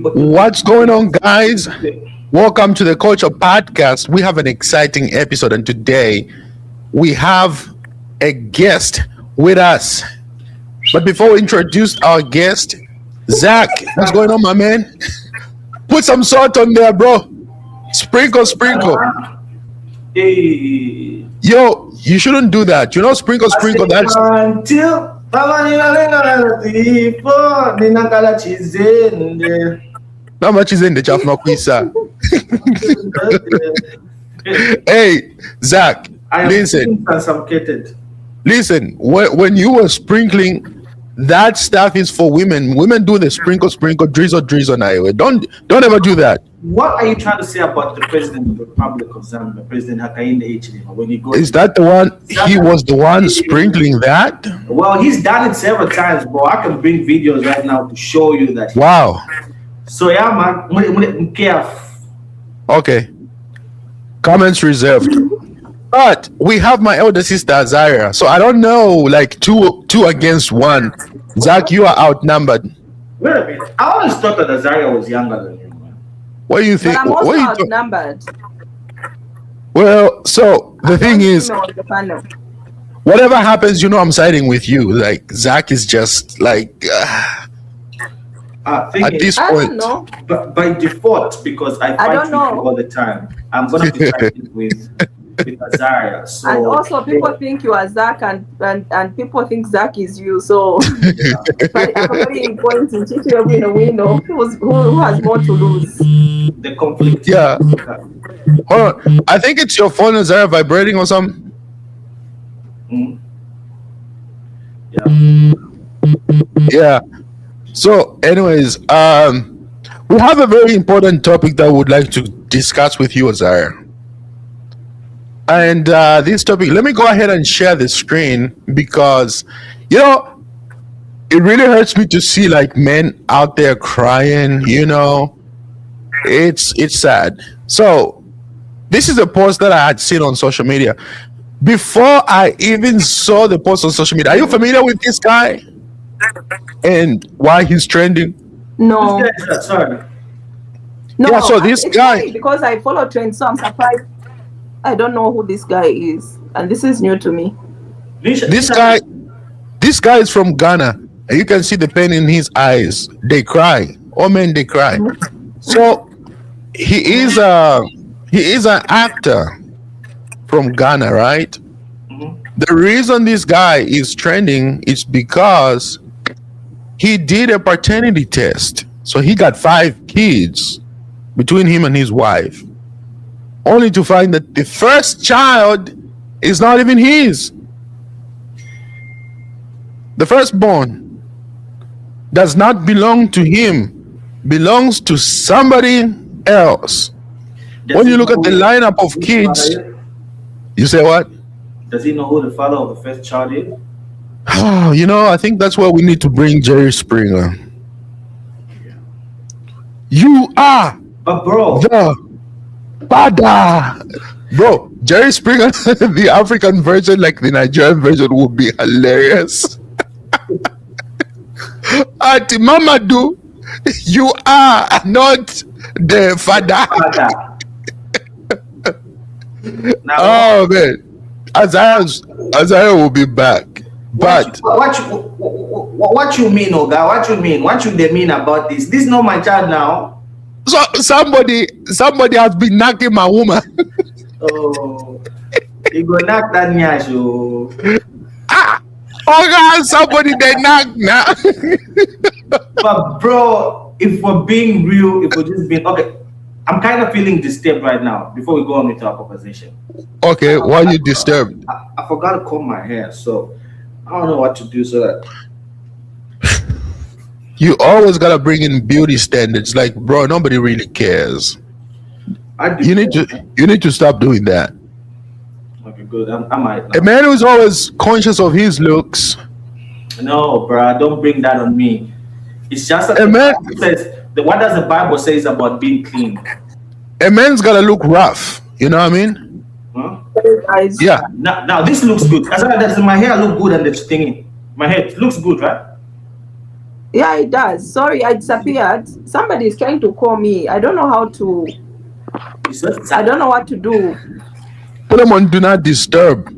What's going on, guys? Welcome to the Culture Podcast. We have an exciting episode, and today we have a guest with us. But before we introduce our guest, Zach, what's going on, my man? Put some salt on there, bro. Sprinkle, sprinkle. Hey, Yo, you shouldn't do that. You know, sprinkle, sprinkle. That's until ninakala chizende. not much is in the chaff, no pizza. Hey, Zach, I am listen. unsubjugated. Listen, when you were sprinkling, that stuff is for women. Women do the sprinkle, sprinkle, drizzle, drizzle. Now, don't ever do that. What are you trying to say about the president of the Republic of Zambia, President Hakainde Hichilema, when he goes? Is that the one? He was the one sprinkling that. Well, he's done it several times, bro. I can bring videos right now to show you that. Wow. So yeah, man, careful. Okay. Comments reserved. But we have my elder sister Azariah, so I don't know, like two against one. Zach, you are outnumbered. Wait a minute. I always thought that Azariah was younger than you, man. What do you think? But I'm What also do you outnumbered. Well, so the thing is, Female on the panel. whatever happens, you know, I'm siding with you. Like Zach is just like Thing at is, this I don't point. know. But by default, because I fight don't with know. you all the time, I'm gonna be fighting with Azariah. So And also, people think you are Zach, and people think Zach is you. So, but everybody points in Chichi in a window. Who has more to lose? the conflict. Yeah. Hold on. I think it's your phone, Azariah, vibrating or something. Mm. Yeah. Yeah. So, anyways, we have a very important topic that we would like to discuss with you, Azariah. And this topic, let me go ahead and share the screen because, you know, it really hurts me to see like men out there crying. You know, it's sad. So, this is a post that I had seen on social media. Before I even saw the post on social media, are you familiar with this guy and why he's trending? No, Sorry. no. Yeah, so this it's guy- funny because I follow trends, so I'm surprised. I don't know who this guy is, and this is new to me. This guy is from Ghana, and you can see the pain in his eyes. They cry. All men, they cry. So he is an actor from Ghana, right? Mhm. The reason this guy is trending is because he did a paternity test. So he got 5 kids between him and his wife, only to find that the first child is not even his. The firstborn does not belong to him, belongs to somebody else. When you look at the lineup of kids, you say what? Does he know who the father of the first child is? Oh, you know, I think that's where we need to bring Jerry Springer. You are But bro, the father. Bro, Jerry Springer, the African version, like the Nigerian version, would be hilarious. Auntie Mamadou, you are not the father. now Oh man, Azariah will be back. But what you mean, Oga? What you mean? What should they mean about this? This is not my child now. so somebody has been knocking my woman. Oh, you go knock that nyash, oh. Oh God, somebody they knock now. But bro, if we're being real, if we're just being okay, I'm kind of feeling disturbed right now. Before we go on with our conversation, Okay, why are you disturbed? I forgot to comb my hair, so I don't know what to do. So that You always gotta bring in beauty standards. Like, bro, nobody really cares. I do. You need to stop doing that. Okay, good. I might. A man who's always conscious of his looks. No, bro, don't bring that on me. It's just that Amen. the Bible says, what does the Bible says about being clean? A man's gotta look rough. You know what I mean? Huh? Guys, Yeah. Now this looks good. As long as my hair look good and it's thingy. My hair looks good, right? Yeah, it does. Sorry, I disappeared. Somebody is trying to call me. I don't know how to. It's just I don't know what to do. Put them on do not disturb.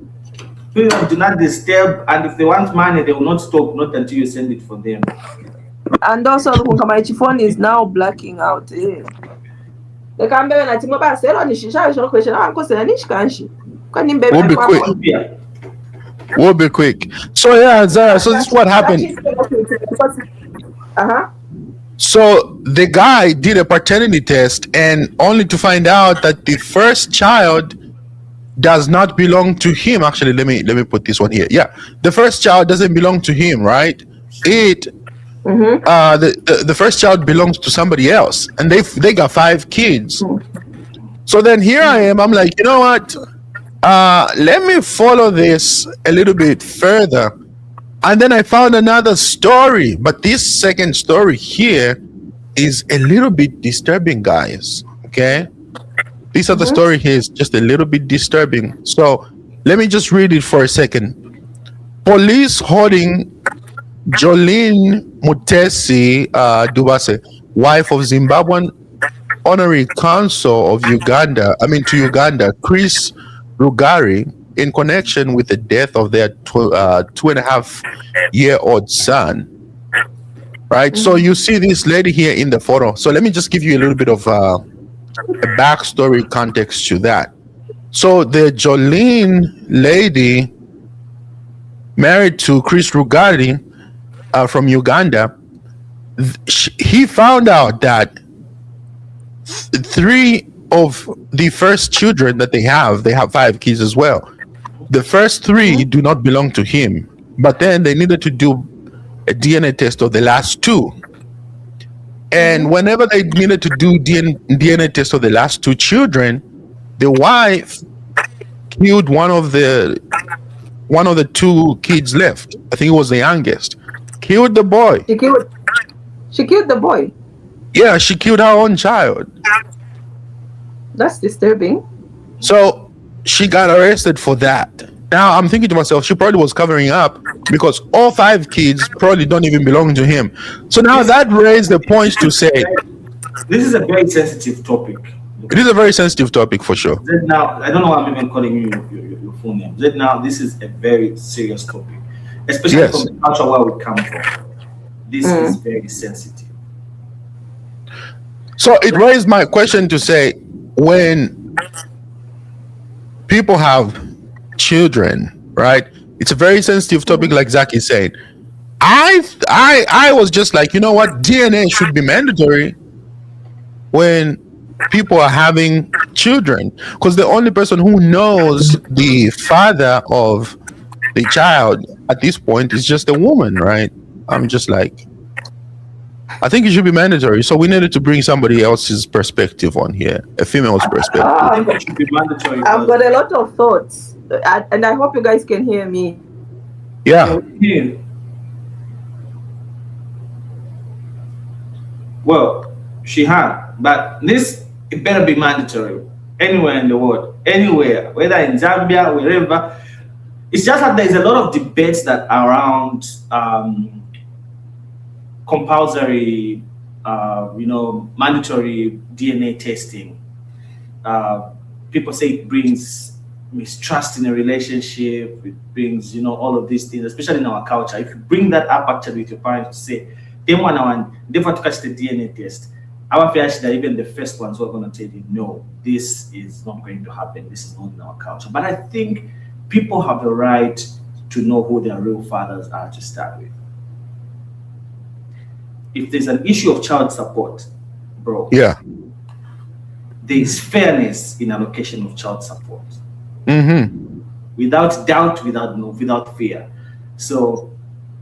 people do not disturb, and if they want money, they will not stop, not until you send it for them. And also, my phone is now blacking out. Reka mbewe na timwe basi ero nishisha isho question ankosela nishikanshi. Kwani mbewe We'll I be kwa quick. want to hear. We'll be quick. So yeah, Zara. So this is what happened. Uh-huh. So the guy did a paternity test, and only to find out that the first child does not belong to him. Actually, let me put this one here. Yeah, the first child doesn't belong to him, right? It Mm-hmm. the first child belongs to somebody else, and they got 5 kids. So then here I am. I'm like, you know what? Let me follow this a little bit further. And then I found another story, but this second story here is a little bit disturbing, guys. Okay, this other Mm-hmm. story here is just a little bit disturbing. So let me just read it for a second. Police holding Jolene Mutesi Dubase, wife of Zimbabwean honorary consul of Uganda, to Uganda, Chris Rugari, in connection with the death of their 2.5-year-old son. Right. So you see this lady here in the photo. So let me just give you a little bit of a backstory context to that. So the Jolene lady married to Chris Rugari from Uganda. He found out that 3 of the first children that they have 5 kids as well. The first 3 do not belong to him, but then they needed to do a DNA test of the last 2. And whenever they needed to do DNA test of the last 2 children, the wife killed one of the 2 kids left. I think it was the youngest. Killed the boy. She killed the boy. Yeah, she killed her own child. That's disturbing. So she got arrested for that. Now I'm thinking to myself, she probably was covering up because all 5 kids probably don't even belong to him. So now that raised the points to say This is a very sensitive topic. it is a very sensitive topic for sure. Zed Now, I don't know why I'm even calling you your full name. Zed Now, this is a very serious topic, especially Yes. from the culture where we come from. This is very sensitive. So it raised my question to say, when people have children, right? It's a very sensitive topic, like Zach is saying. I was just like, you know what? DNA should be mandatory when people are having children, because the only person who knows the father of the child at this point is just a woman, right? I'm just like, I think it should be mandatory. So we needed to bring somebody else's perspective on here, a female's perspective. I think it should be mandatory. I've got a lot of thoughts, and I hope you guys can hear me. Yeah. Well, she had, but this, it better be mandatory anywhere in the world, anywhere, whether in Zambia, wherever. It's just that there's a lot of debates that are around compulsory, mandatory DNA testing. People say it brings mistrust in a relationship. It brings, all of these things, especially in our culture. If you bring that up actually with your parents to say, they want to catch the DNA test. Our fear is that even the first ones who are going to tell you, no, this is not going to happen. This is not in our culture. But I think people have the right to know who their real fathers are to start with. If there's an issue of child support, bro, Yeah. there is fairness in allocation of child support. Mm-hmm. Without doubt, without fear. So,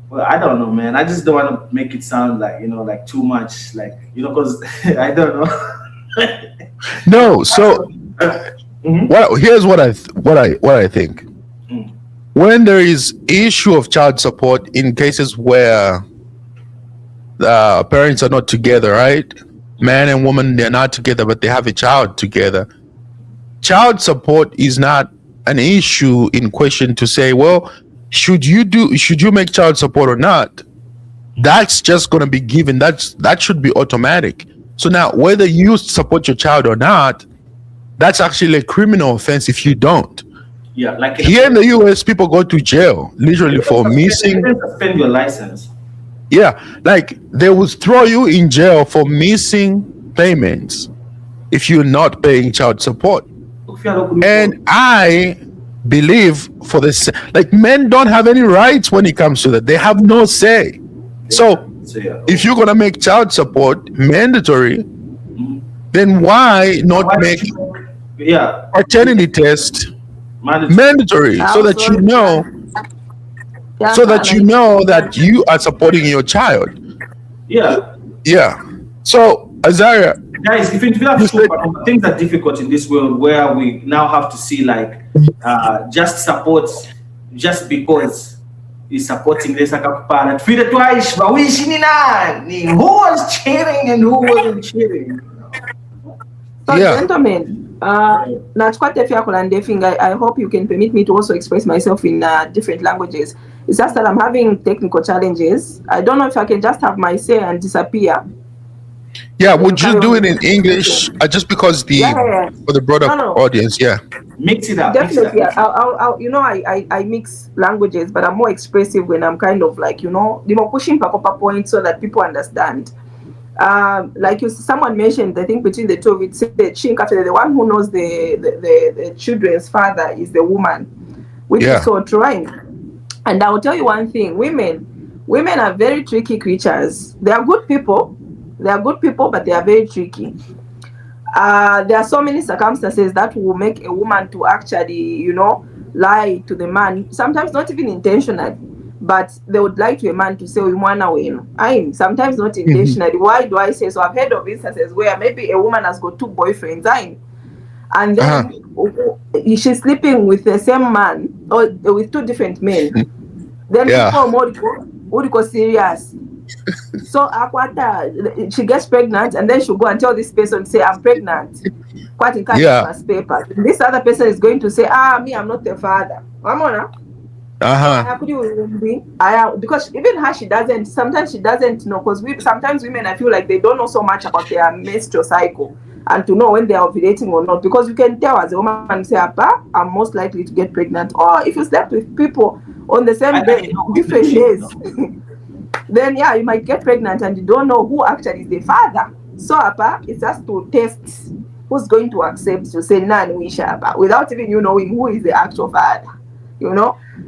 well, I don't know, man. I just don't want to make it sound like, like too much, because I don't know. No, so here's what I think. When there is issue of child support in cases where parents are not together, right? Man and woman, they're not together, but they have a child together. Child support is not an issue in question to say, well, should you make child support or not? that's just going to be given. That should be automatic. So now, whether you support your child or not, that's actually a criminal offense if you don't. Yeah, like Here in the US, people go to jail literally for missing. They suspend your license. Yeah, like they will throw you in jail for missing payments if you're not paying child support. And I believe for this, like men don't have any rights when it comes to that. They have no say. So if you're gonna make child support mandatory, then why not make paternity test mandatory so that you know that you are supporting your child. Yeah. Yeah. So Azariah, guys, if you have to, things are difficult in this world where we now have to see like just support just because he's supporting this parent. Feed twice, but who was cheating and who wasn't cheating. So gentlemen, I hope you can permit me to also express myself in different languages. It's just that I'm having technical challenges. I don't know if I can just have my say and disappear. Yeah, would you do it in English just because for the broader audience? Yeah, mix it up. Definitely, I mix languages, but I'm more expressive when I'm kind of like pushing points so that people understand. Like someone mentioned, I think between the two of it, said the one who knows the children's father is the woman, which is so true. And I will tell you one thing: women are very tricky creatures. They are good people. But they are very tricky. There are so many circumstances that will make a woman to actually, lie to the man. Sometimes not even intentionally, but they would lie to a man to say, sometimes not intentionally. Why do I say so? I've heard of instances where maybe a woman has got two boyfriends, and then she's sleeping with the same man or with two different men. Then people would go serious. So she gets pregnant and then she'll go and tell this person, say, I'm pregnant. Quite in paper. This other person is going to say, me, I'm not the father. Because even her, sometimes she doesn't know, because sometimes women, I feel like they don't know so much about their menstrual cycle and to know when they are ovulating or not, because you can tell as a woman and say, I'm most likely to get pregnant. Or if you slept with people on the same day, different days, then you might get pregnant and you don't know who actually is the father. So it's just to test who's going to accept to say without even you knowing who is the actual father.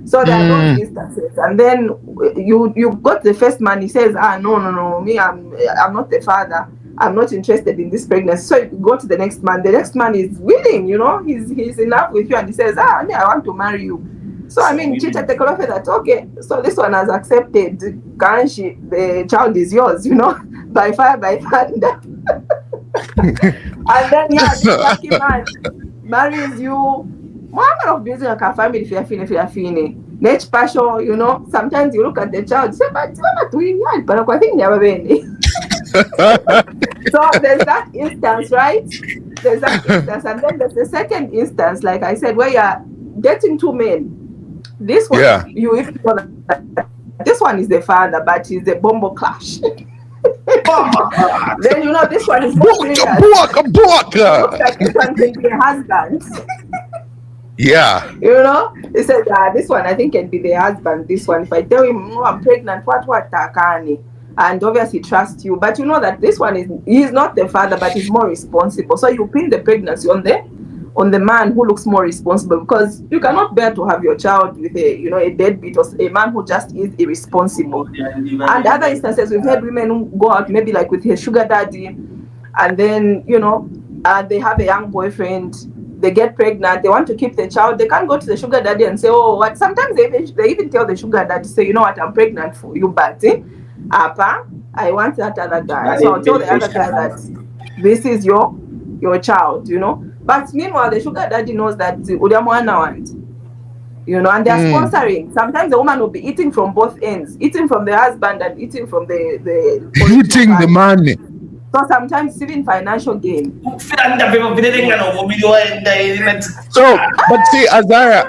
So there are those instances, and then you got the first man. He says, no, me, I'm not the father. I'm not interested in this pregnancy. So you go to the next man. The next man is willing. He's in love with you, and he says, I want to marry you. So Chicha take off that, okay, so this one has accepted, the child is yours, by fire, by thunder. And then this lucky man marries you. One of these family if you're feeling. Next passion, sometimes you look at the child, say, but I think never been. So there's that instance, right? There's that instance, and then there's the second instance, like I said, where you're dating two men. This one, this one is the father, but he's the bombo clash. Then this one is more serious. This one can be a husband. Yeah. He said, this one I think can be the husband. This one, if I tell him, I'm pregnant, what takani? And obviously trust you, but that this one he's not the father, but he's more responsible. So you pin the pregnancy on the man who looks more responsible, because you cannot bear to have your child with a deadbeat or a man who just is irresponsible. And other instances, we've had women who go out maybe like with a sugar daddy, and then they have a young boyfriend, they get pregnant, they want to keep the child, they can't go to the sugar daddy and say, what? Sometimes they even tell the sugar daddy, say, I'm pregnant for you, but I want that other guy. So I'll tell the other guy that this is your child, But meanwhile, the sugar daddy knows that and they're sponsoring. Sometimes the woman will be eating from both ends, eating from the husband and eating from the eating the money. So sometimes even financial gain. So, but see, Azariah,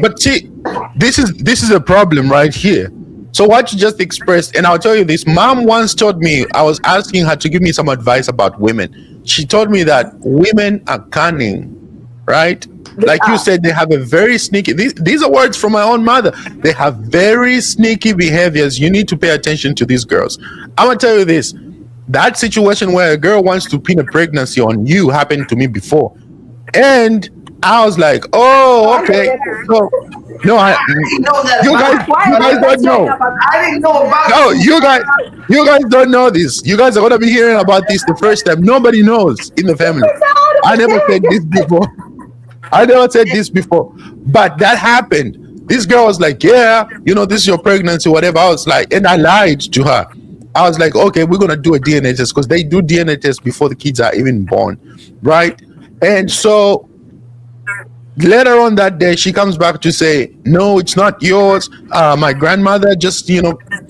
but see, this is a problem right here. So what you just expressed, and I'll tell you this, mom once told me, I was asking her to give me some advice about women. She told me that women are cunning, right? They Like you are. said, they have a very sneaky, these are words from my own mother. They have very sneaky behaviors. You need to pay attention to these girls. I'm going to tell you this. That situation where a girl wants to pin a pregnancy on you happened to me before. And I was like, oh, okay. So, no, I didn't know that you guys, about. Why you are guys you don't guys sharing know. about I didn't know about No, you. you guys don't know this. You guys are gonna be hearing about this the first time. Nobody knows in the family. I never said this before. I never said this before. But that happened. This girl was like, yeah, this is your pregnancy, whatever. I was like, and I lied to her. I was like, okay, we're gonna do a DNA test because they do DNA tests before the kids are even born, right? And so later on that day, she comes back to say, no, it's not yours. My grandmother just,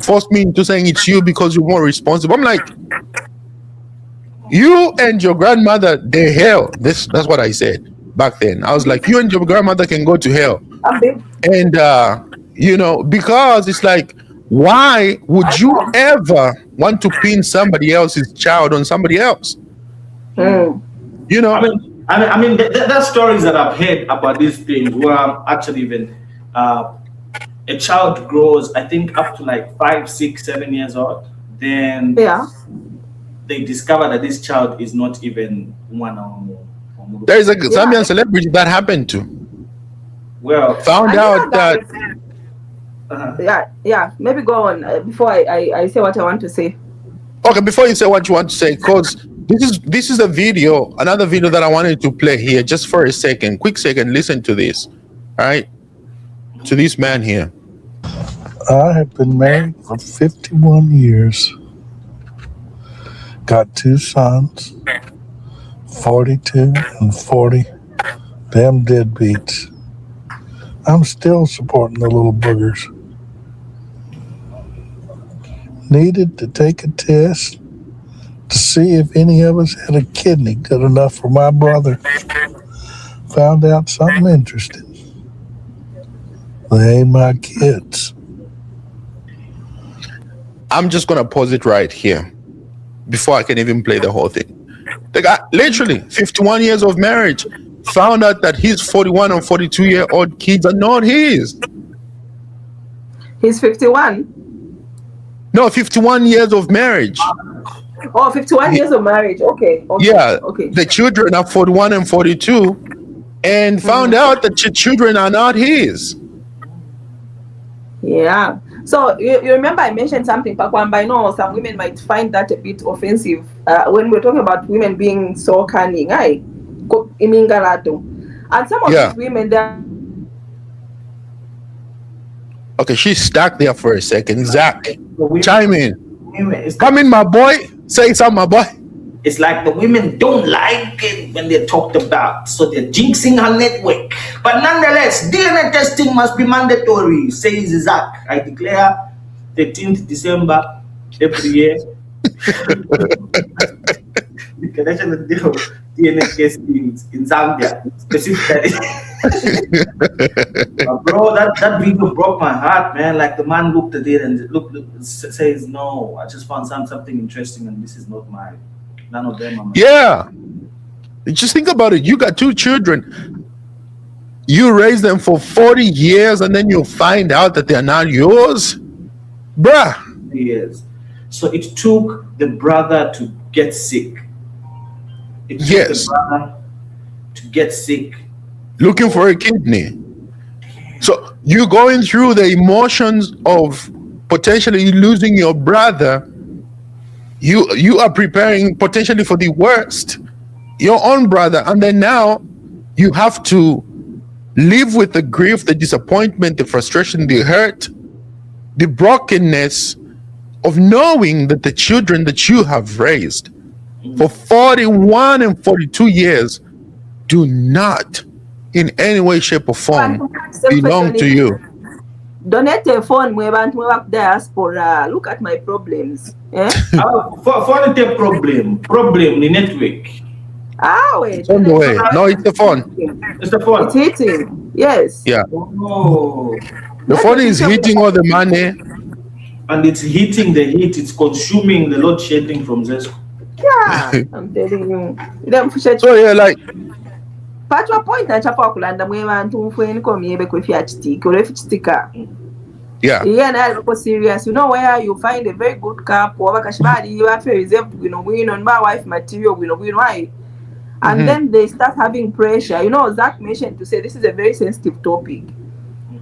forced me into saying it's you because you're more responsible. I'm like, you and your grandmother, they hell. That's what I said back then. I was like, you and your grandmother can go to hell. I'm big. And because it's like, why would you ever want to pin somebody else's child on somebody else? Hmm. You I know? mean, there are stories that I've heard about these things where actually even a child grows, I think, up to like 5, 6, 7 years old. Then Yeah. they discover that this child is not even one or more. There is a Yeah. Zambian celebrity that happened to. Well, Found And you know out that guys, uh, yeah. Maybe go on before I say what I want to say. okay, before you say what you want to say, because this is a video, another video that I wanted to play here just for a second, quick second. Listen to this, all right? To this man here. I have been married for 51 years. Got 2 sons, 42 and 40. Damn deadbeats. I'm still supporting the little boogers. Needed to take a test to see if any of us had a kidney good enough for my brother. Found out something interesting. They ain't my kids. I'm just gonna pause it right here before I can even play the whole thing. The guy, literally 51 years of marriage, found out that his 41 and 42-year-old kids are not his. He's 51. No, 51 years of marriage. Oh, 51 years of marriage. Okay. Yeah, Okay. the children are 41 and 42, and found out that the children are not his. Yeah. So you remember I mentioned something, Pakwamba. I know some women might find that a bit offensive when we're talking about women being so cunning. And some of Yeah. these women, they're Okay, she's stuck there for a second. Zach, the women, chime in. it's, Come in, my boy. Say something, my boy. it's like the women don't like it when they're talked about, so they're jinxing her network. But nonetheless, DNA testing must be mandatory, says Zach. I declare 13th December every year. The connection with DNA testing in Zambia, specifically. But bro, that video broke my heart, man. Like the man looked at it and says, "No, I just found something interesting, and this is not mine. None of them are mine." Yeah. Just think about it. You got 2 children. You raise them for 40 years and then you find out that they're not yours. Bruh. Years. So it took the brother to get sick. It took Yes. the brother to get sick. Looking for a kidney. So you're going through the emotions of potentially losing your brother. You are preparing potentially for the worst. Your own brother. And then now you have to live with the grief, the disappointment, the frustration, the hurt, the brokenness of knowing that the children that you have raised for 41 and 42 years do not in any way, shape, or form belong to you. donate a phone mwe bantu mwe bak diaspora. Look at my problems. For the problem the network. Wait. It's on the way. No, it's the phone. It's the phone. It's hitting. Yes. Yeah. Oh, The phone is hitting all the money. And it's hitting the heat, it's consuming the load shedding from Zesco. Yeah, I'm telling you. Them So yeah, like patwa point na chapa kulanda mwe bantu mfweni ko miebe kwe fia chitiki ole fichitika. yeah, Yeah, na go serious. You know where you find a very good couple, bakashibali you have reserved win on my wife material win why. And hmm, then they start having pressure. You know, Zach mentioned to say this is a very sensitive topic.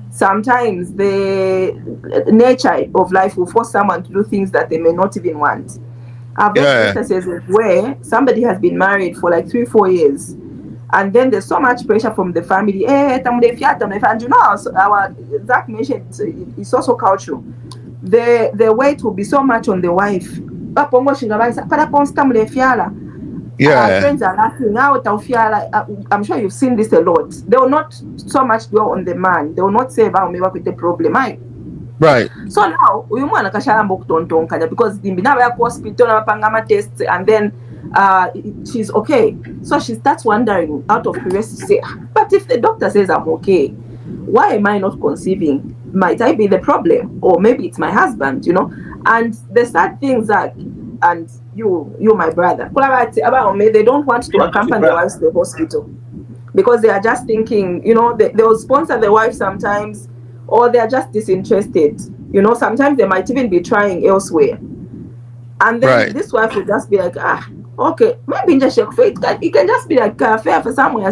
Sometimes the nature of life will force someone to do things that they may not even want. I've heard yeah, instances where somebody has been married for like 3-4 years, and then there's so much pressure from the family. And you know, our Zach mentioned it's also cultural. The weight will be so much on the wife. yeah, Friends are laughing out. I'm sure you've seen this a lot. They will not so much dwell on the man. They will not say about me with the problem. right, So now uyu mwana kashalamba okutontonkanya because dimbi naba yaku hospital nabapanga ama tests and then she's okay. So she starts wondering out of curiosity to say, but if the doctor says I'm okay, why am I not conceiving? Might I be the problem? Or maybe it's my husband, you know? And the sad things are, and you my brother, they don't want to Yeah, but your accompany their brother. wives to the hospital because they are just thinking, you know, they will sponsor the wife sometimes, or they are just disinterested. You know, sometimes they might even be trying elsewhere. And then right, this wife will just be like, okay, maybe just check for it can just be like fair for somewhere.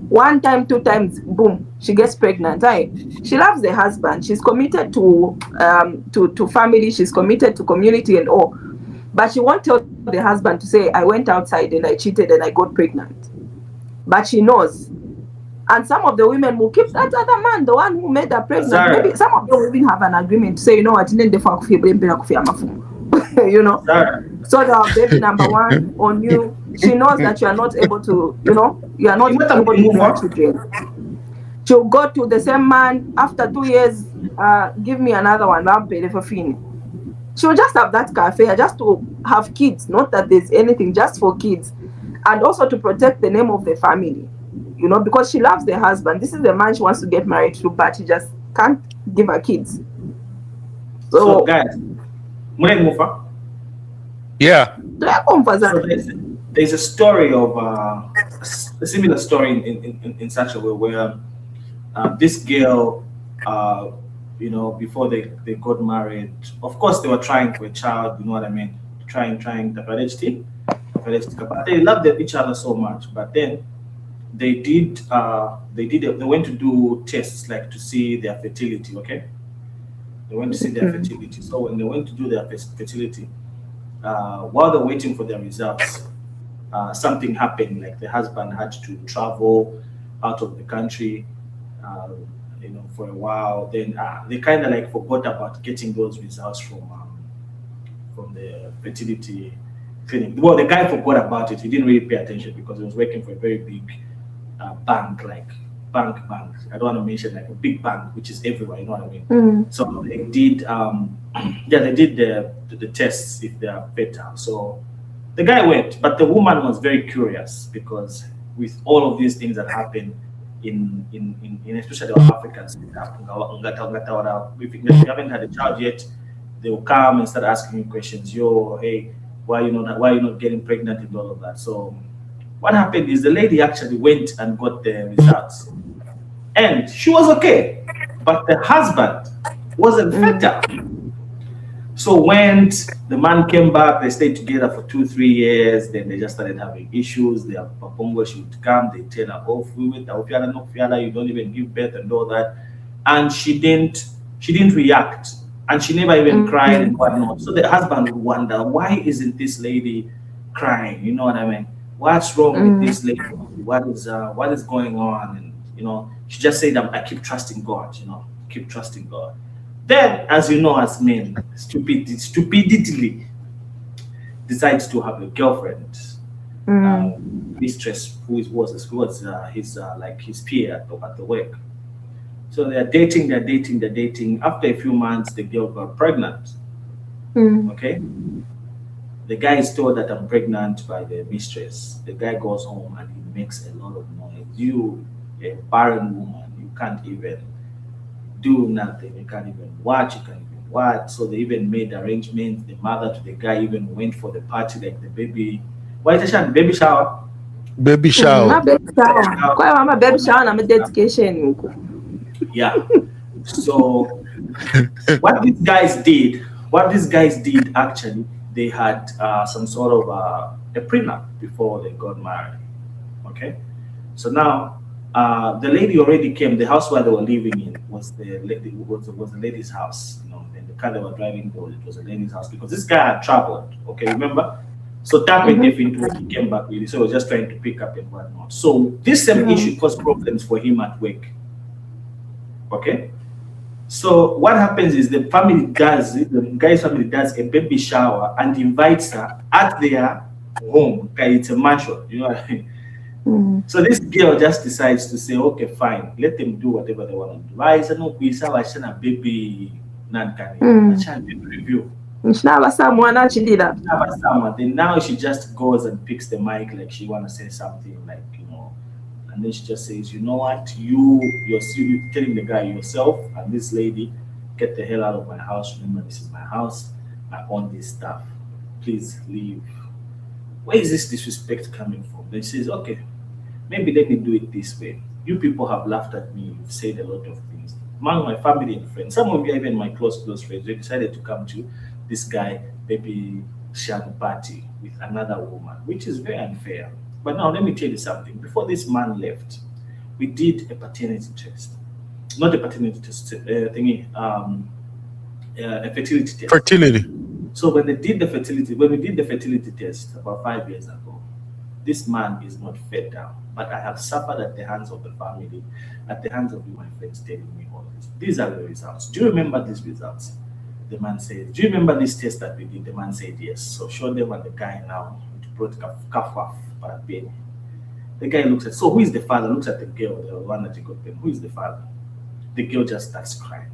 One time, two times, boom, she gets pregnant. Right? She loves the husband. She's committed to family. She's committed to community and all. But she won't tell the husband to say, I went outside and I cheated and I got pregnant. But she knows. And some of the women will keep that other man, the one who made her pregnant. Maybe Azariah. some of them will even have an agreement to say, you know what, you know. Azariah. So the baby number one on you, she knows that you are not able to, you know, you are not Kimata able to bear move. children. She'll go to the same man after 2 years, give me another one, I'll pay for fee. She'll just have that cafe just to have kids, not that there's anything, just for kids. And also to protect the name of the family, you know, because she loves the husband. This is the man she wants to get married to, but she just can't give her kids. So So, guys, Mure Mufa. yeah, So there's a story of a similar story in such a way where this girl, uh, you know, before they got married, of course they were trying for a child. You know what I mean? Trying the paternity, but they loved each other so much. But then they went to do tests like to see their fertility. Okay, they went to see their fertility. So when they went to do their fertility, while they're waiting for their results, something happened. Like the husband had to travel out of the country, uh, you know, for a while. Then they kind of like forgot about getting those results from the fertility clinic. Well, the guy forgot about it. He didn't really pay attention because he was working for a very big bank, like bank. I don't want to mention like a big bank, which is everywhere. You know what I mean? So they did, yeah, they did the tests if they are fertile. So the guy went, but the woman was very curious because with all of these things that happen in especially our Africans, if you haven't had a child yet, they will come and start asking you questions. Yo, hey, why you not getting pregnant and all of that. So what happened is the lady actually went and got the results, and she was okay, but the husband wasn't fertile. So when the man came back, they stayed together for 2, 3 years. Then they just started having issues. Their papongo, she would come, they tell her, "Oh, fluid, no fiala, you don't even give birth and all that," and she didn't react, and she never even cried and whatnot. So the husband would wonder, why isn't this lady crying? You know what I mean? What's wrong with this lady? What is going on? And she just said, "I keep trusting God. Keep trusting God." Then, as you know, as men, stupidly decides to have a girlfriend, mistress who was his like his peer at the work. So they're dating. After a few months, the girl got pregnant. Okay, the guy is told that I'm pregnant by the mistress. The guy goes home and he makes a lot of noise. You, a barren woman, you can't even do nothing. You can't even watch. You can't even what. So they even made arrangements. The mother to the guy even went for the party, like the baby. Why is it baby shower? Baby shower. My baby shower. Shower, Kwa mama baby all that shower na my stuff. dedication huko. Yeah. So what these guys did, actually, they had some sort of a prenup before they got married. Okay, so now the lady already came. The house where they were living in was the lady's house. You know, and the car they were driving was a lady's house because this guy had traveled. Okay, remember? So that made definitely when he came back really. So he was just trying to pick up and whatnot. So this same issue caused problems for him at work. Okay. So what happens is the guy's family does a baby shower and invites her at their home. Okay, it's a mansion, you know what I mean? So this girl just decides to say, okay, fine, let them do whatever they want to do. Why is it no a baby nan review? Nishina someone actually that. Then now she just goes and picks the mic like she wanna say something like, you know, and then she just says, you know what, you're telling the guy yourself and this lady, get the hell out of my house. Remember, this is my house. I own this stuff. Please leave. Where is this disrespect coming from? Then she says, okay, maybe let me do it this way. You people have laughed at me. You've said a lot of things. Among my family and friends, some of you, even my close friends, they decided to come to this guy, baby shower party with another woman, which is very unfair. But now let me tell you something. Before this man left, we did a paternity test. Not a paternity test, a fertility test. Fertility. So when we did the fertility test about 5 years ago, this man is not fed down. But I have suffered at the hands of the family, at the hands of my friends telling me all this. These are the results. Do you remember these results? The man said, do you remember this test that we did? The man said yes. So show them and the guy now brought kafwaf parapeni. The guy looks at, so who is the father? Looks at the girl, the one that he got them. Who is the father? The girl just starts crying.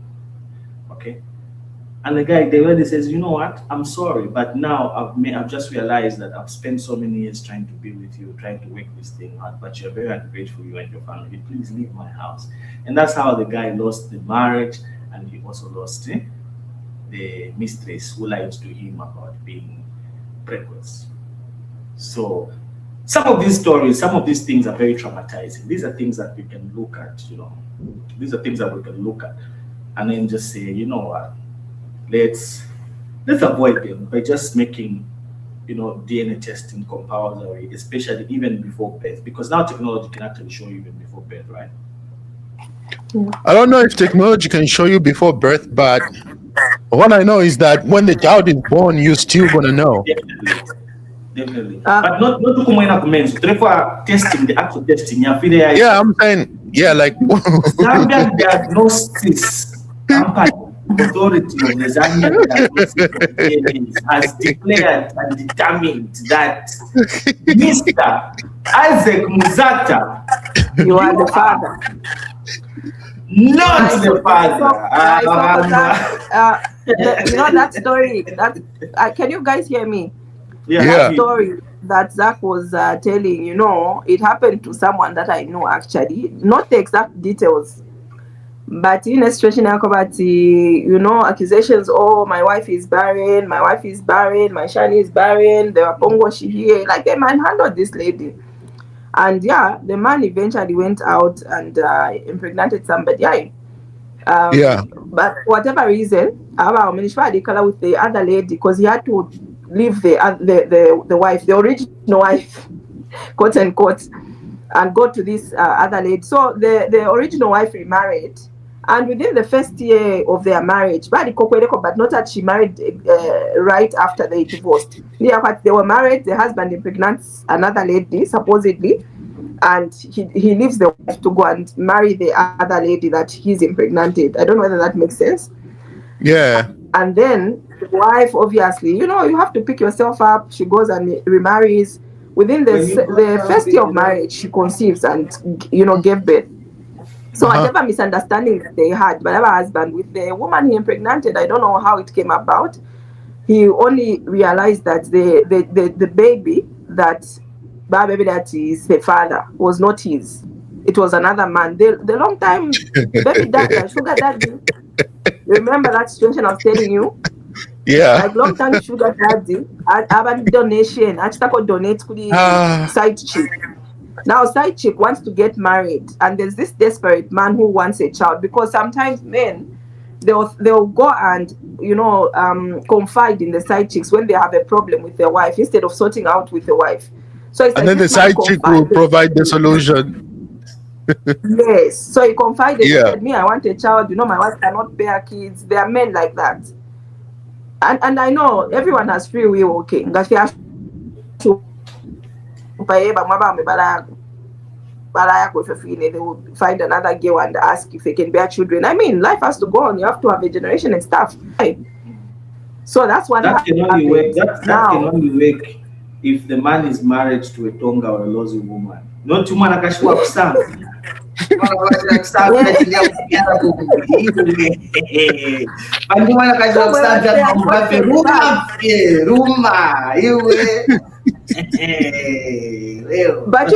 Okay? And the guy, the lady says, you know what? I'm sorry, but now I've just realized that I've spent so many years trying to be with you, trying to work this thing out, but you're very ungrateful, you and your family. Please leave my house. And that's how the guy lost the marriage, and he also lost the mistress who lied to him about being pregnant. So some of these stories, some of these things are very traumatizing. These are things that we can look at, you know. These are things that we can look at and then just say, you know what? Let's avoid them by just making, you know, DNA testing compulsory, especially even before birth, because now technology can actually show you even before birth, right? I don't know if technology can show you before birth, but what I know is that when the child is born, you're still gonna know. Definitely. But not to come in comments. Therefore, testing the actual testing. Yeah, I'm saying, yeah, like Zambian Diagnosis Company Authority of the Zambian Diagnosis of DNA has declared and determined that Mr. Isaac Muzata, You are the father. not the father. You know that story. That can you guys hear me? Yeah. That story that Zach was telling, you know, it happened to someone that I know actually. Not the exact details, but in a situation about you know, accusations. Oh, my wife is barren. My shani is barren. The Pongo she here. Like they manhandled this lady. And yeah, the man eventually went out and impregnated somebody. yeah, But for whatever reason, with the other lady because he had to leave the wife, the original wife, quote unquote, and go to this other lady. So the original wife remarried. And within the first year of their marriage, but not that she married right after they divorced. Yeah, but they were married, the husband impregnates another lady, supposedly, and he leaves the wife to go and marry the other lady that he's impregnated. I don't know whether that makes sense. yeah, And then the wife, obviously, you know, you have to pick yourself up. She goes and remarries. Within the first year of marriage, she conceives and, you know, gave birth. So whatever misunderstanding that they had, whatever husband with the woman he impregnated, I don't know how it came about. He only realized that the baby that is the father was not his. It was another man. The long time baby dad, sugar daddy, Remember that situation I was telling you? Yeah. Like long time sugar daddy, about donation, achitako donate to the Ah, side chick. Now side chick wants to get married, and there's this desperate man who wants a child because sometimes men they'll go and confide in the side chicks when they have a problem with their wife instead of sorting out with the wife. So it's and like then the this man side chick will confided. provide the solution. Yes, so he confided. He Yeah. said, "Me, I want a child. My wife cannot bear kids." There are men like that, and I know everyone has free will. Okay, they will find another girl and ask if they can bear children. I mean, life has to go on. You have to have a generation and stuff. So that's what That can only work. happened. That can Now, only work if the man is married to a Tonga or a Lozi woman. Not to man akashwa kusanga. Bantu mana kashwa somewhere else kusanga they mambo bape unfortunately ruma iwe. Leo. but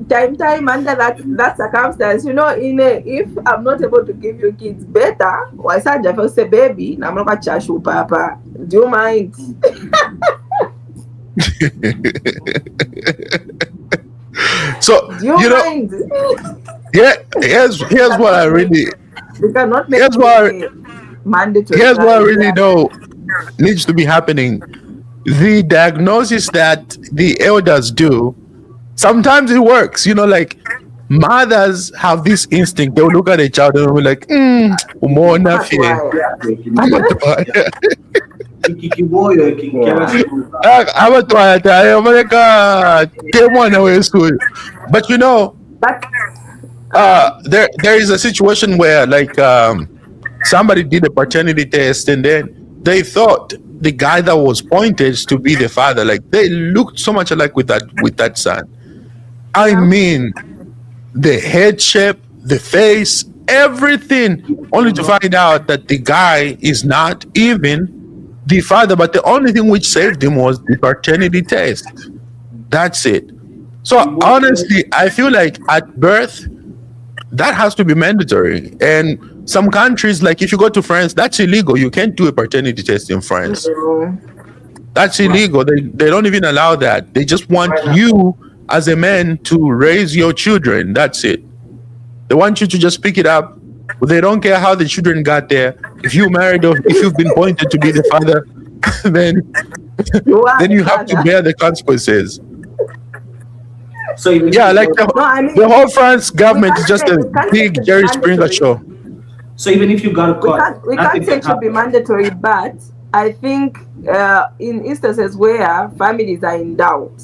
time under that circumstance, if I'm not able to give you kids better, why Saja first say baby, I'm not gonna charge you, Papa. Do you mind? So Do you mind? yeah, here's what I really We cannot make here's what I, it mandatory. here's what I Like, really yeah. know needs to be happening. The diagnosis that the elders do, sometimes it works. Like mothers have this instinct. They'll look at a child and be like, umona fie. Amatwaya. Kikiboyo kinkera Yeah. Amatwaya tayo. Maleka, kemwana wesu. But But there is a situation where like somebody did a paternity test and then they thought the guy that was pointed to be the father, like they looked so much alike with that son. I mean, the head shape, the face, everything, only to find out that the guy is not even the father. But the only thing which saved him was the paternity test. That's it. So honestly, I feel like at birth that has to be mandatory. And some countries, like if you go to France, that's illegal. You can't do a paternity test in France. That's illegal. They don't even allow that. They just want you as a man to raise your children. That's it. They want you to just pick it up. They don't care how the children got there. If you married or if you've been pointed to be the father, then you are then the you have to father. bear the consequences. So even Yeah, if like you got, No, I mean the whole France we government is can't just say a we can't say it big should be Jerry Springer mandatory. show. so even if you got We caught, can't nothing say can it should be happen. mandatory, but I think in instances where families are in doubt,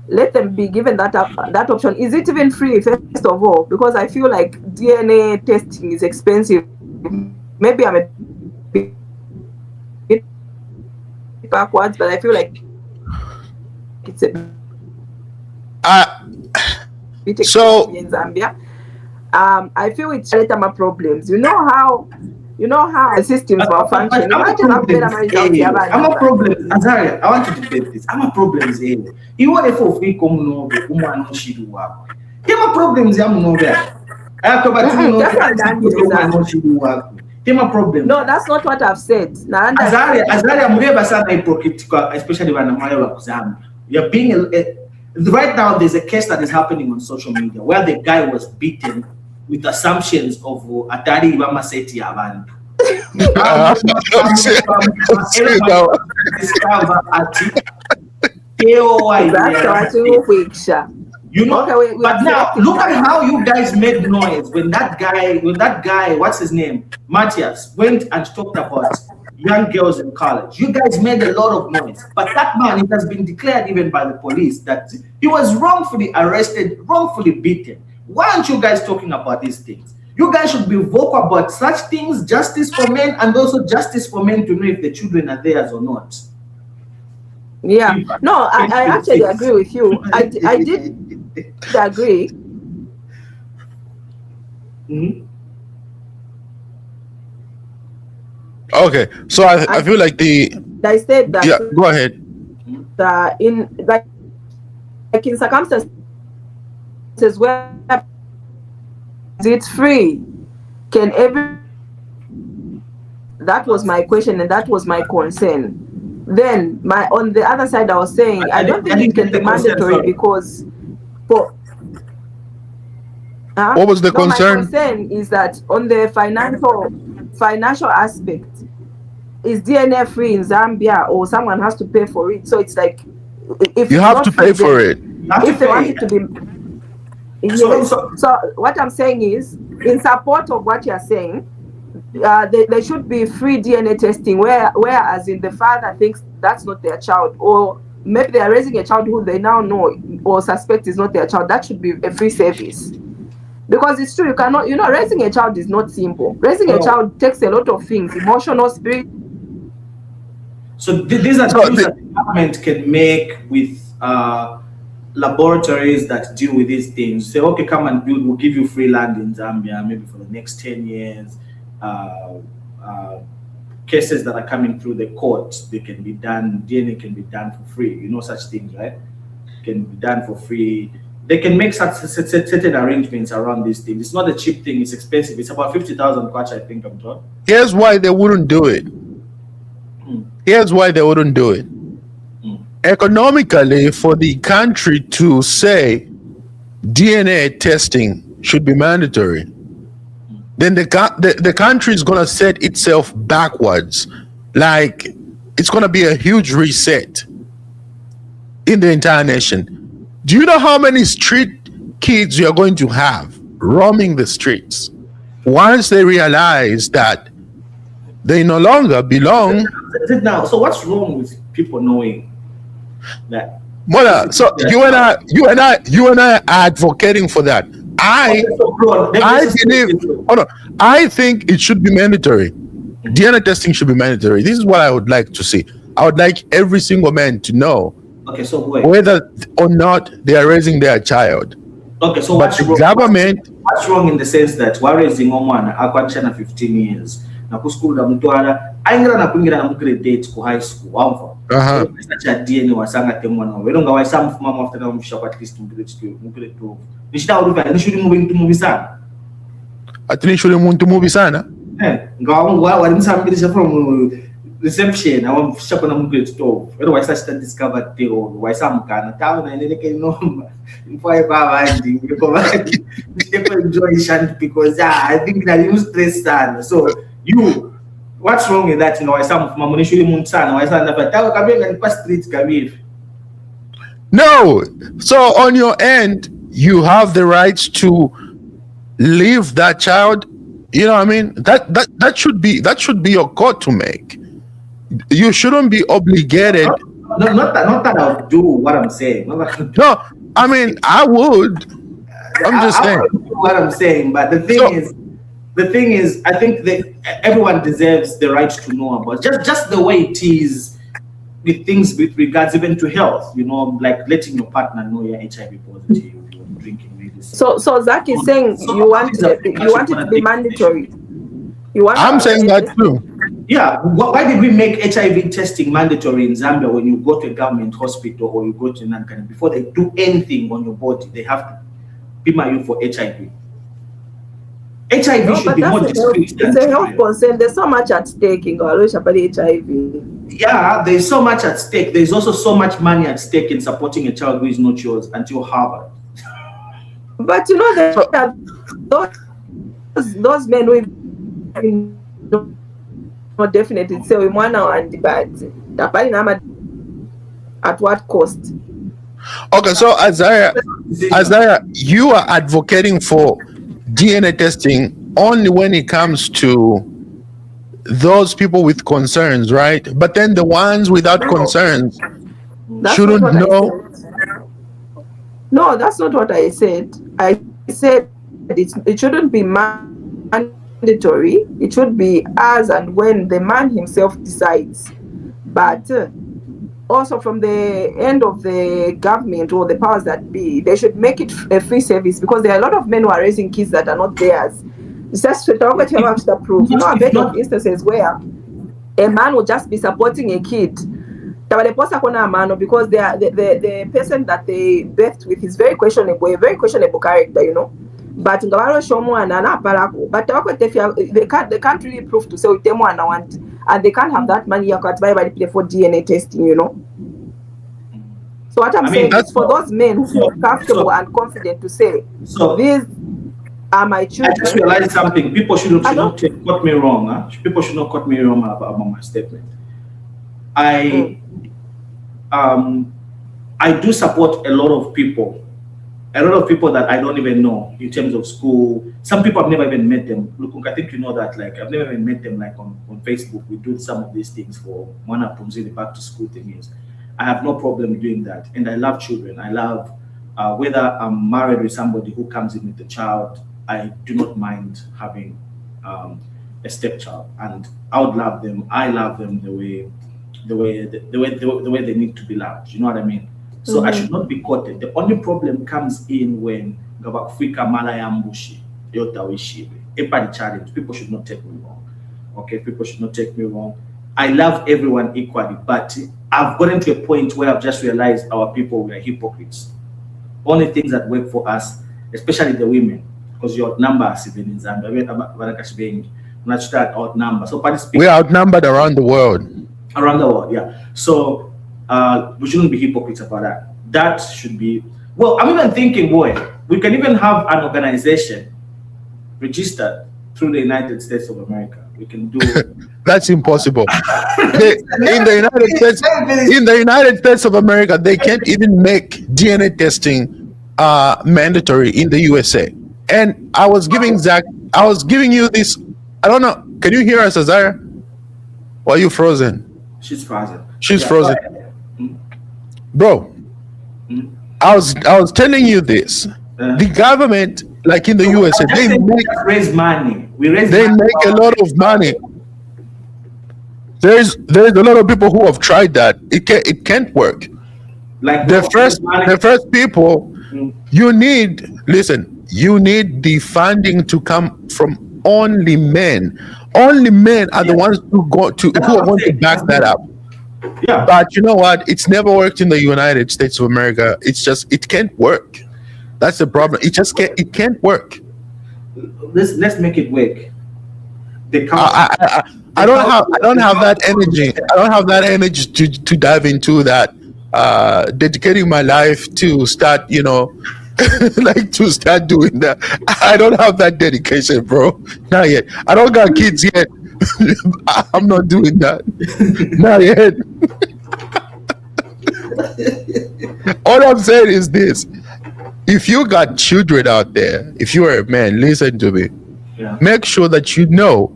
let them be given that option. Is it even free, first of all? Because I feel like DNA testing is expensive. Maybe I'm a bit backwards, but I feel like it's a bit Uh, expensive so in Zambia. I feel it's my problems. You know how the systems But malfunction. I'm a Imagine how better problems. marriage out Eh, here, I'm a problem. Azariah, I want to debate this. I'm a problems. You want to free come no be woman no shidu wako. Tema problems ya mnobe. Ayatoba tu no woman no shidu wako. Tema problems. No, that's not what I've said. Now, Azariah mureba sana hypocritical, especially when I'm wa kuzama. You're being right now. There's a case that is happening on social media where the guy was beaten with assumptions of atari bamaseti abantu. Discover ati KOI that's what you know, okay, we but have now selected look at time. how you guys made noise when that guy, what's his name, Matthias, went and talked about young girls in college. You guys made a lot of noise, but that man, it has been declared even by the police that he was wrongfully arrested, wrongfully beaten. Why aren't you guys talking about these things? You guys should be vocal about such things, justice for men, and also justice for men to know if the children are theirs or not. Yeah, no, I actually agree with you. I did agree. Mm-hmm. okay, so I feel like I said that yeah. Go ahead. in in circumstances where it's free, can everyone That was my question, and that was my concern. Then on the other side, I was saying I don't think it can be mandatory because for What was the no, my concern? concern is that on the financial aspect, is DNA free in Zambia or someone has to pay for it? So it's like if You it's have not to free, pay for then it. if they want it to be yes. So what I'm saying is, in support of what you're saying, there should be free DNA testing whereas in the father thinks that's not their child, or maybe they are raising a child who they now know or suspect is not their child. That should be a free service. Because it's true, you cannot, raising a child is not simple. Raising a child takes a lot of things, emotional, spirit. So these are deals that the government can make with laboratories that deal with these things. Say, okay, come and build, we'll give you free land in Zambia, maybe for the next 10 years. Cases that are coming through the courts, they can be done, DNA can be done for free. You know such things, right? Can be done for free. They can make certain arrangements around these things. It's not a cheap thing, it's expensive. It's about 50,000 kwacha, I think I'm told. Here's why they wouldn't do it. Here's why they wouldn't do it. Economically, for the country to say DNA testing should be mandatory, then the country is going to set itself backwards. Like, it's going to be a huge reset in the entire nation. Do you know how many street kids you're going to have roaming the streets once they realize that they no longer belong? Now, so what's wrong with people knowing that? Mother, so you and I are advocating for that. I think it should be mandatory. DNA testing should be mandatory. This is what I would like to see. I would like every single man to know whether or not they are raising their child. Okay, so but the government. What's wrong in the sense that we're raising someone akwanchana 15 years. Na ku school da mutwala aingira na kuingira na mukire date ku high school wamva. Cha DNA wasanga temwana wero nga waisa mfuma mu after na mfisha kwa at least mukire 12. Nishita uruva nishuri muntu mubi sana. Atini shuri muntu mubi sana? Ngawo walimsambirisa from reception awamfisha kwa mukire 12. Wero waisa sta discover teo waisa mukana tawo na neleke nomba. Mfwaye kwa abandi ngiko enjoy shant because I think that you stress sana. So you, what's wrong with that? Why some of my money should be sana? Why some never tell Kabir and pass street Kabir? No. So on your end, you have the rights to leave that child. You know what I mean? That should be your call to make. You shouldn't be obligated. Not that I'll do what I'm saying. No, I mean I would. I'm just saying what I'm saying, but the thing is, I think that everyone deserves the right to know about just the way it is with things with regards even to health. You know, like letting your partner know you're HIV positive, you're drinking medicine. So Zach is saying you want it to be mandatory. I'm saying that too. Yeah. Why did we make HIV testing mandatory in Zambia when you go to a government hospital or you go to Nankana? Before they do anything on your body, they have to pima you for HIV. HIV should be more discreet. It's a health concern. There's so much at stake in Galoisha about HIV. Yeah, there's so much at stake. There's also so much money at stake in supporting a child who is not yours until Harvard. But you know that those men who not definitely say we want now and but at what cost? Okay, so Azariah, you are advocating for DNA testing only when it comes to those people with concerns, right? But then the ones without concerns shouldn't know. No, that's not what I said. I said it shouldn't be mandatory. It should be as and when the man himself decides. But also from the end of the government or the powers that be, they should make it a free service because there are a lot of men who are raising kids that are not theirs. It's just to prove. You know, I've heard of instances where a man will just be supporting a kid because the person that they birthed with is very questionable, a very questionable character, you know. but nga balosha omwana napalako but they can't really prove to say uite mwana want, and they can't have that money yakati balipire for DNA testing, you know. So what I'm saying is for those men who feel comfortable and confident to say, these are my children. I just realized something. People should not cut me wrong. Huh? People should not cut me wrong about my statement. I do support a lot of people that I don't even know in terms of school. Some people I've never even met them. Look, I think you know that. Like I've never even met them. Like on Facebook, we do some of these things for one up the back to school thing is. I have no problem doing that, and I love children. I love whether I'm married with somebody who comes in with a child. I do not mind having a stepchild, and I would love them. I love them the way they need to be loved. You know what I mean? So I should not be quoted. The only problem comes in when Gabafrika Malayambushi Yotawishi. Everybody challenge. People should not take me wrong. Okay, people should not take me wrong. I love everyone equally, but I've gotten to a point where I've just realized our people were hypocrites. Only things that work for us, especially the women, because you're outnumbered even in Zambia. We're outnumbered. So we're outnumbered around the world. Around the world, yeah. So we shouldn't be hypocrites about that. That should be, well, I'm even thinking, boy, we can even have an organization registered through the United States of America. We can do that's impossible. In the United States of America, they can't even make DNA testing mandatory in the USA. And I was giving you this. I don't know. Can you hear us, Azariah? Or are you frozen? She's frozen. She's frozen. Bro, I was telling you this. The government, like in the USA, they raise money. They make a lot of money. There's a lot of people who have tried that. It can't work. Like the first people, you need the funding to come from only men. Only men are the ones who are going to back that up. Yeah. But you know what? It's never worked in the United States of America. It can't work. That's the problem. It can't work. Let's make it work. I don't have that energy. I don't have that energy to dive into that. Dedicating my life to start, like to start doing that. I don't have that dedication, bro. Not yet. I don't got kids yet. I'm not doing that. Not yet. All I'm saying is this. If you got children out there, if you are a man, listen to me. Yeah. Make sure that you know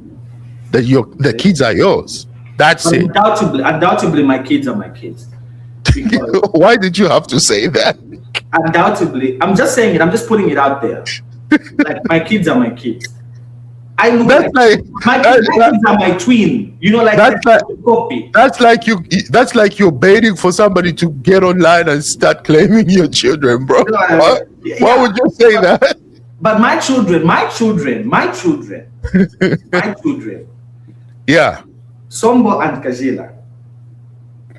that the kids are yours. That's it. Undoubtedly, my kids are my kids. Why did you have to say that? Undoubtedly, I'm just saying it. I'm just putting it out there. Like my kids are my kids. I know my kids are my twin. Copy. That's like you're baiting for somebody to get online and start claiming your children, bro. Why would you say that? But my children. Yeah. Sombo and Kajila.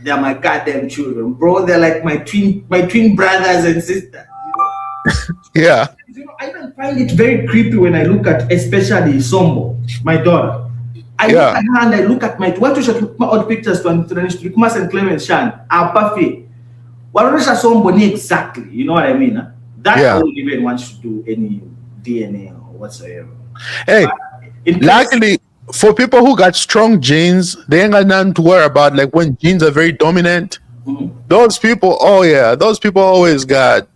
They are my goddamn children, bro. They're like my twin brothers and sisters. Yeah. I even find it very creepy when I look at, especially Sombo, my daughter. I look at her and I look at my odd pictures to Kumas and Clement Shan. Apafi. What is Sombo exactly? You know what I mean? Huh? That I don't even want to do any DNA or whatsoever. Hey, luckily for people who got strong genes, they ain't got nothing to worry about. Like when genes are very dominant, those people always got.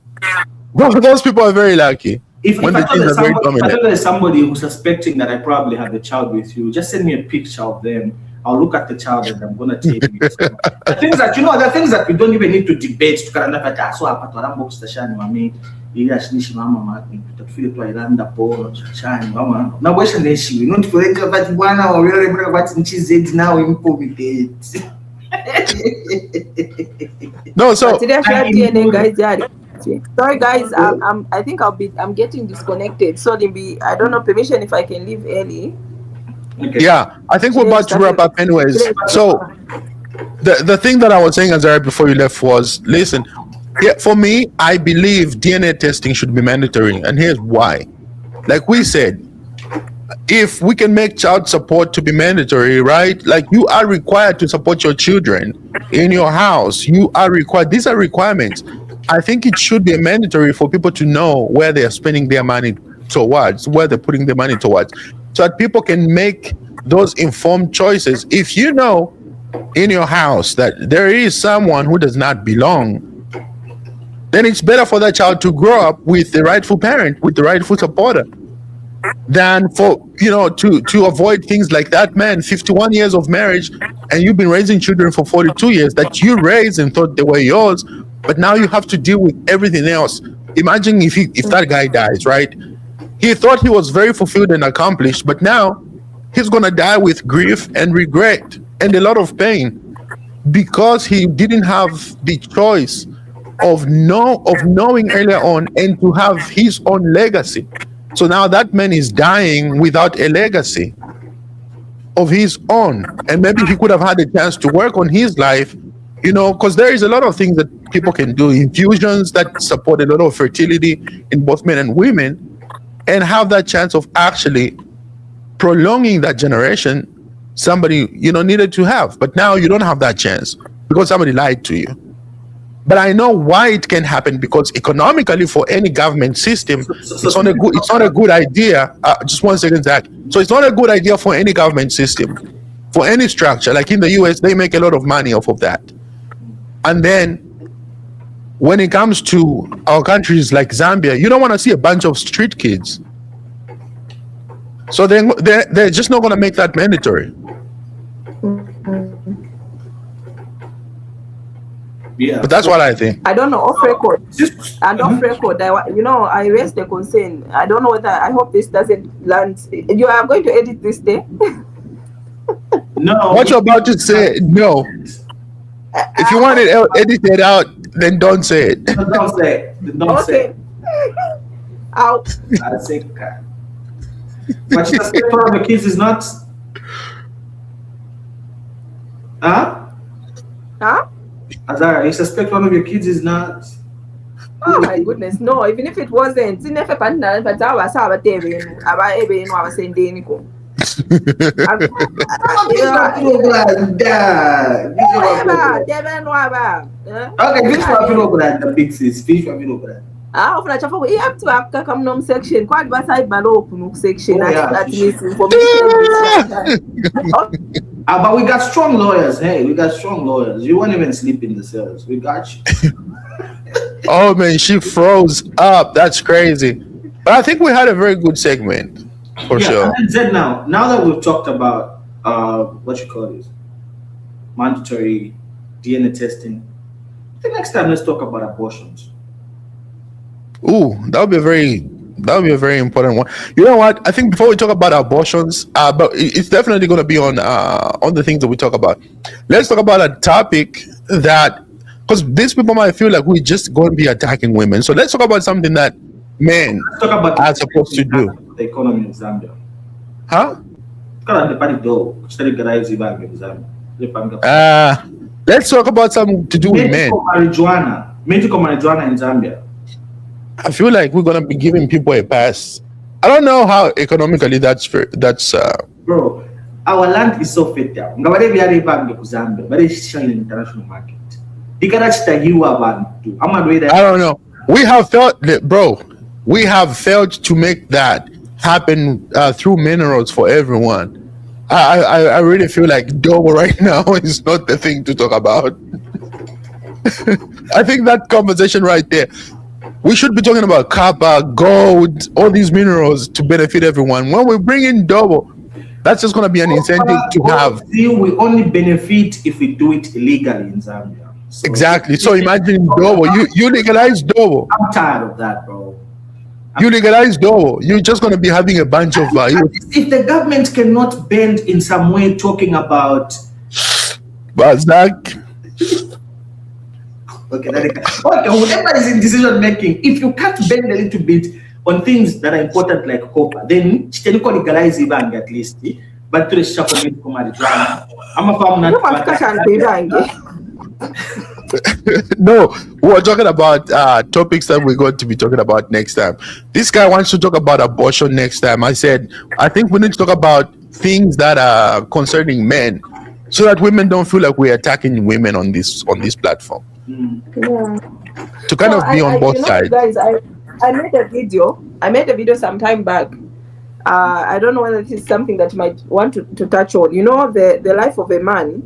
Those people are very lucky. If I thought there's somebody who's suspecting that I probably have a child with you, just send me a picture of them. I'll look at the child and I'm gonna take me. The things that we don't even need to debate. No, so DNA guys, sorry guys, I think I'm getting disconnected. So I don't know permission if I can leave early. Okay. Yeah, I think we're about to wrap up anyways. So the thing that I was saying, Azariah, before you left was, listen, for me, I believe DNA testing should be mandatory, and here's why. like we said, if we can make child support to be mandatory, right? Like you are required to support your children in your house. You are required. These are requirements. I think it should be mandatory for people to know where they are spending their money towards, where they're putting their money towards, so that people can make those informed choices. If you know in your house that there is someone who does not belong, then it's better for that child to grow up with the rightful parent, with the rightful supporter, than for to avoid things like that man, 51 years of marriage, and you've been raising children for 42 years that you raised and thought they were yours, but now you have to deal with everything else. Imagine if that guy dies, right? He thought he was very fulfilled and accomplished, but now he's gonna die with grief and regret and a lot of pain because he didn't have the choice of knowing earlier on and to have his own legacy. So now that man is dying without a legacy of his own, and maybe he could have had a chance to work on his life, because there is a lot of things that people can do, infusions that support a lot of fertility in both men and women, and have that chance of actually prolonging that generation somebody needed to have. But now you don't have that chance because somebody lied to you. But I know why it can happen, because economically for any government system, it's not a good idea. Just 1 second, Zach. So it's not a good idea for any government system, for any structure. Like in the US, they make a lot of money off of that. And then when it comes to our countries like Zambia, you don't want to see a bunch of street kids. So they're just not going to make that mandatory. Yeah. But that's what I think. I don't know, off record. And off record, I raised a concern. I don't know whether, I hope this doesn't land. You are going to edit this day? No. What you're about to say, no. If you want it edited out, then don't say it. Don't say it. Don't say it. Out. I think. But you suspect one of the kids is not. Huh? Huh? Azariah, you suspect one of your kids is not. Oh my goodness, no, even if it wasn't, Okay, this one feel over the big sis. Fish one feel over that. ufuna chafa you have to have kakamnom section kwali baside balo open section that means But we got strong lawyers. Hey, we got strong lawyers. You won't even sleep in the cells. We got you. Oh man, she froze up. That's crazy. But I think we had a very good segment for sure. And Zed now that we've talked about what you call this mandatory DNA testing, I think next time let's talk about abortions. Ooh, that would be a very important one. You know what? I think before we talk about abortions, but it's definitely going to be on the things that we talk about. Let's talk about a topic that, because these people might feel like we're just going to be attacking women. So let's talk about something that men are supposed to do. The economy in Zambia. Huh? Let's talk about something to do with men. Medical marijuana in Zambia. I feel like we're gonna be giving people a pass. I don't know how economically that's Bro, our land is so fertile. Ngabare byari bange ku Zambia, bare shine international market. Dikarachita hiwa abantu. I don't know. We have failed to make that happen through minerals for everyone. I really feel like dough right now is not the thing to talk about. I think that conversation right there, we should be talking about copper, gold, all these minerals to benefit everyone. When we bring in double, that's just going to be an incentive to have. We only benefit if we do it illegally in Zambia. So exactly. So imagine double. You legalize double. I'm tired of that, bro. You legalize double. You're just going to be having a bunch of. If the government cannot bend in some way, talking about. But Zach. Okay, whatever is in decision making, if you can't bend a little bit on things that are important like copper, then you can legalize it at least. But to the shop of medical marijuana, I'm a farm not. No, we're talking about topics that we're going to be talking about next time. This guy wants to talk about abortion next time. I said, I think we need to talk about things that are concerning men, so that women don't feel like we're attacking women on this platform. Yeah. To kind No, of be on both sides. guys, I made a video. I made a video some time back. I don't know whether this is something that you might want to touch on. You know, the life of a man,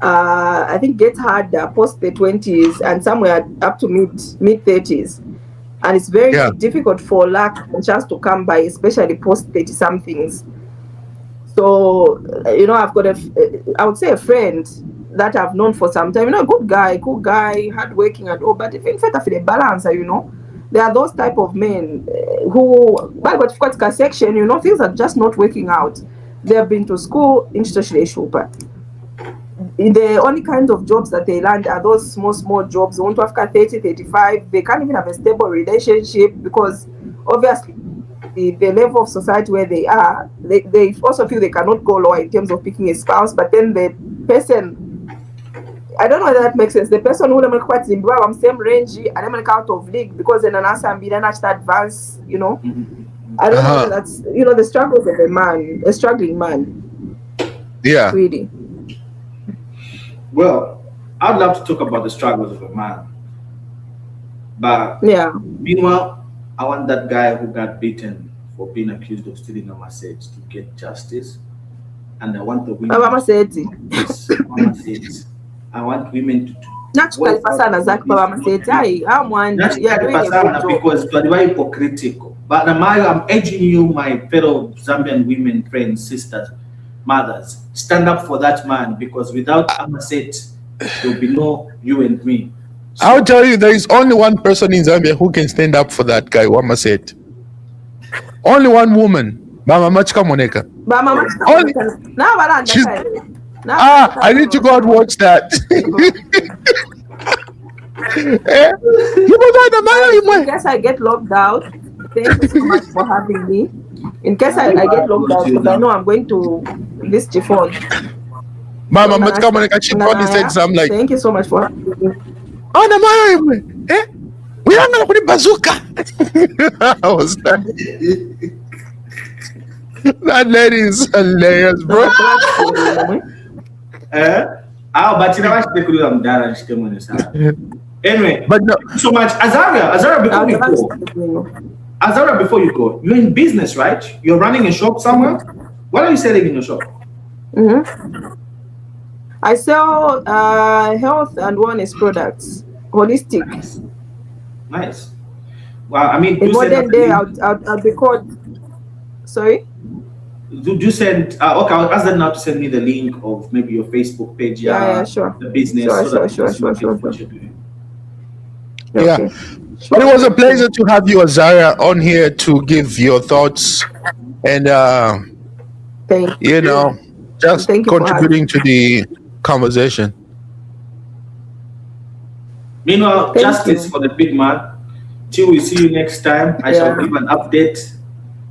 I think gets harder post the 20s and somewhere up to mid 30s. And it's very Yeah. difficult for luck and chance to come by, especially post 30 somethings. So, I've got I would say a friend that I've known for some time. Good guy, hardworking and all, but even better for the balance, There are those type of men who, by what section, things are just not working out. They have been to school, but the only kinds of jobs that they land are those small jobs. They want to have 30, 35. They can't even have a stable relationship because obviously the level of society where they are, they also feel they cannot go lower in terms of picking a spouse. But then the person, I don't know whether that makes sense. The person who never quite in I'm same range and I'm out of league because then an answer and be then advance, I don't know whether that's the struggles of a struggling man. Yeah. Really. Well, I'd love to talk about the struggles of a man. But yeah, meanwhile, I want that guy who got beaten for being accused of stealing a message to get justice. And I want the women. Yes, I want women to naturally pasana zake baba maseti I'm one because it's very hypocritical. But I'm urging you, my fellow Zambian women, friends, sisters, mothers, stand up for that man because without Amaset, there will be no you and me. So, I'll tell you, there is only one person in Zambia who can stand up for that guy, Wamaset. Only one woman, Mama Machka Moneka. I need to go and watch that. In case I get locked out, thank you so much for having me. In case I get locked out, because I know I'm going to this phone. Mama Machka Moneka, she probably said something like, thank you so much for having me. Oh, no, we are going to put bazooka. I was like, that lady is hilarious, bro. But you know, anyway, but no. So much. Azariah, before you go, you're in business, right? You're running a shop somewhere? What are you selling in your shop? I sell health and wellness products, holistic. Nice. Well, I mean, in modern day, I'll be called. Sorry. Do you send? Okay, I'll ask them now to send me the link of maybe your Facebook page. Yeah, sure. The business. Sure. Yeah. Okay. But it was a pleasure to have you, Azariah, on here to give your thoughts and just contributing to the conversation. Meanwhile, justice for the big man. Till we see you next time, I shall give an update.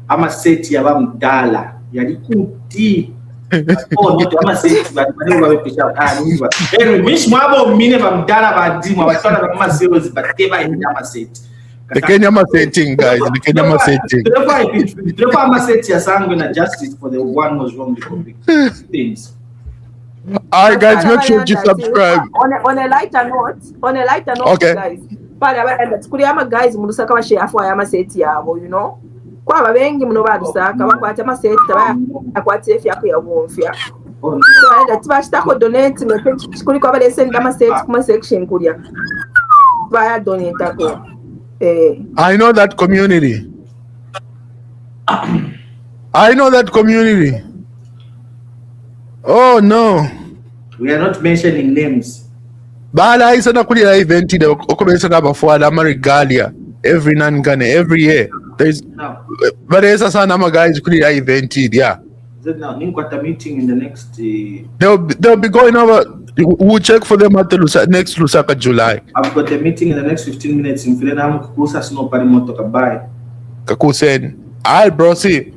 I'm a set yabam dala. Yadi kuti. Oh, not I'm a set, but whenever we pitch out, anyway, Miss Mabo minimum dala badima, but I'm a serious, but never in Yamaset. The Kenya setting, guys. The Kenya setting. The farmer set your sang when justice for the one was wrong with things. All right, guys, make sure you subscribe. On a lighter note, okay, guys. But guys, Musaka was share for Yamaseti, Kwaba bengi muno badusaka bakwata amaseti akwata efya ko yabonfya so that bashitako donate me kuri kwa bale send amaseti kuma section kulya baya donate ako I know that community. Oh no, we are not mentioning names. Bala isa na kulira event de okomesa ka bafuada marigalia every nangane every year. There's no. But there's a son of guys who are invented, yeah. Now, meeting in the next. They'll be going over. We'll check for them at the next Lusaka July. I've got a meeting in the next 15 minutes in Filena. Kukusa snow parimo to buy. Kaku said, "I'll bro see."